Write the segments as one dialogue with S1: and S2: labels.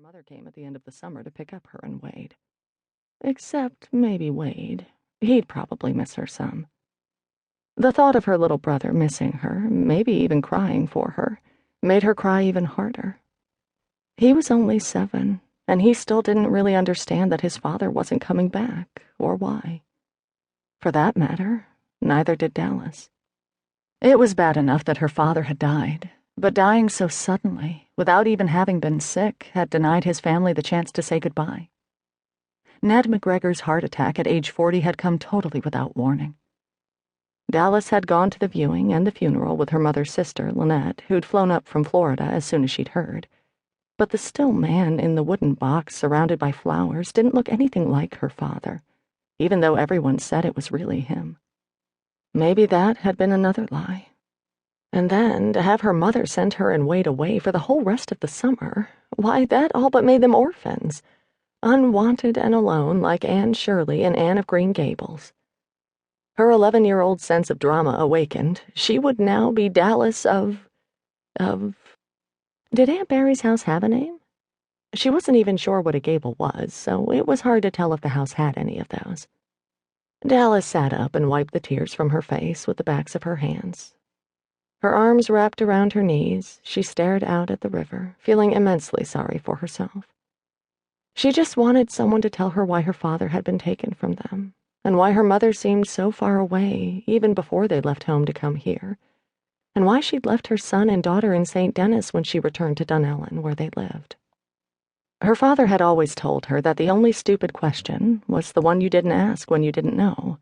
S1: mother came at the end of the summer to pick up her and Wade. Except maybe Wade. He'd probably miss her some. The thought of her little brother missing her, maybe even crying for her, made her cry even harder. He was only 7, and he still didn't really understand that his father wasn't coming back, or why. For that matter, neither did Dallas. It was bad enough that her father had died, but dying so suddenly, without even having been sick, had denied his family the chance to say goodbye. Ned MacGregor's heart attack at age 40 had come totally without warning. Dallas had gone to the viewing and the funeral with her mother's sister, Lynette, who'd flown up from Florida as soon as she'd heard. But the still man in the wooden box surrounded by flowers didn't look anything like her father, even though everyone said it was really him. Maybe that had been another lie. And then, to have her mother send her and Wade away for the whole rest of the summer, why, that all but made them orphans, unwanted and alone like Anne Shirley in Anne of Green Gables. Her 11-year-old sense of drama awakened. She would now be Dallas of... Did Aunt Barry's house have a name? She wasn't even sure what a gable was, so it was hard to tell if the house had any of those. Dallas sat up and wiped the tears from her face with the backs of her hands. Her arms wrapped around her knees, she stared out at the river, feeling immensely sorry for herself. She just wanted someone to tell her why her father had been taken from them, and why her mother seemed so far away, even before they left home to come here, and why she'd left her son and daughter in St. Denis when she returned to Dunellen, where they lived. Her father had always told her that the only stupid question was the one you didn't ask when you didn't know.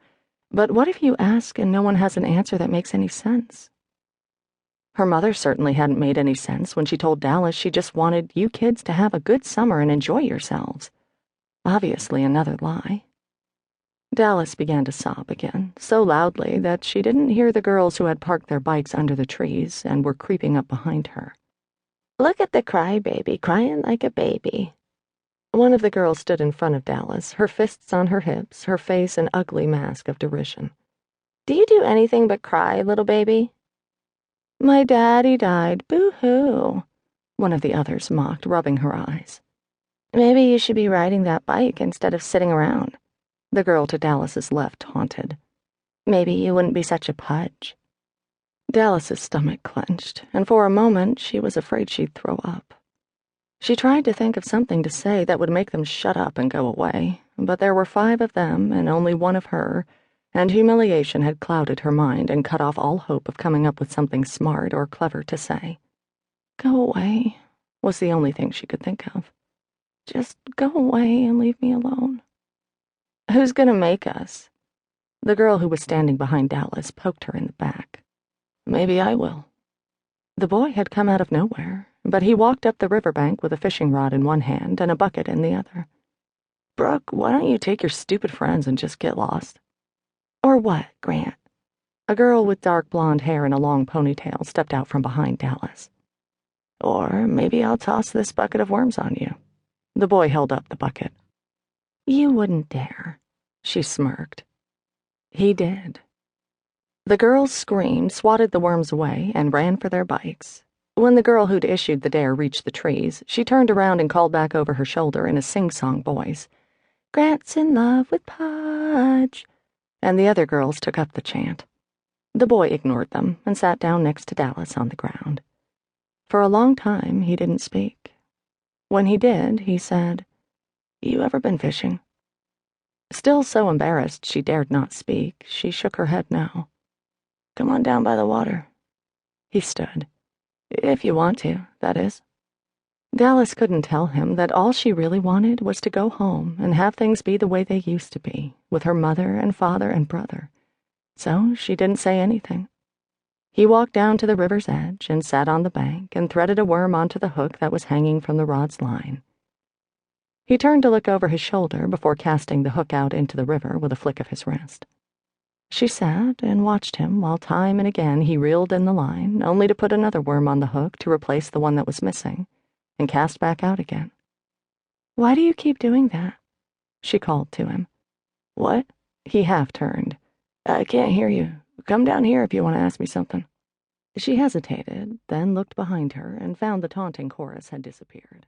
S1: But what if you ask and no one has an answer that makes any sense? Her mother certainly hadn't made any sense when she told Dallas she just wanted you kids to have a good summer and enjoy yourselves. Obviously another lie. Dallas began to sob again, so loudly that she didn't hear the girls who had parked their bikes under the trees and were creeping up behind her. "Look at the crybaby, crying like a baby." One of the girls stood in front of Dallas, her fists on her hips, her face an ugly mask of derision. "Do you do anything but cry, little baby?" "My daddy died, boo-hoo," one of the others mocked, rubbing her eyes. "Maybe you should be riding that bike instead of sitting around," the girl to Dallas's left taunted. "Maybe you wouldn't be such a pudge." Dallas's stomach clenched, and for a moment she was afraid she'd throw up. She tried to think of something to say that would make them shut up and go away, but there were 5 of them and only 1 of her, and humiliation had clouded her mind and cut off all hope of coming up with something smart or clever to say. "Go away," was the only thing she could think of. "Just go away and leave me alone." "Who's gonna make us?" The girl who was standing behind Dallas poked her in the back. "Maybe I will." The boy had come out of nowhere, but he walked up the riverbank with a fishing rod in one hand and a bucket in the other. "Brooke, why don't you take your stupid friends and just get lost?" "Or what, Grant?" A girl with dark blonde hair and a long ponytail stepped out from behind Dallas. "Or maybe I'll toss this bucket of worms on you." The boy held up the bucket. "You wouldn't dare," she smirked. He did. The girls screamed, swatted the worms away, and ran for their bikes. When the girl who'd issued the dare reached the trees, she turned around and called back over her shoulder in a sing-song voice, "Grant's in love with Pudge," and the other girls took up the chant. The boy ignored them and sat down next to Dallas on the ground. For a long time he didn't speak. When he did, he said, "You ever been fishing?" Still so embarrassed she dared not speak, she shook her head no. "Come on down by the water." He stood. "If you want to, that is." Dallas couldn't tell him that all she really wanted was to go home and have things be the way they used to be, with her mother and father and brother. So she didn't say anything. He walked down to the river's edge and sat on the bank and threaded a worm onto the hook that was hanging from the rod's line. He turned to look over his shoulder before casting the hook out into the river with a flick of his wrist. She sat and watched him while time and again he reeled in the line, only to put another worm on the hook to replace the one that was missing, and cast back out again. "Why do you keep doing that?" she called to him. "What?" He half turned. "I can't hear you. Come down here if you want to ask me something." She hesitated, then looked behind her and found the taunting chorus had disappeared.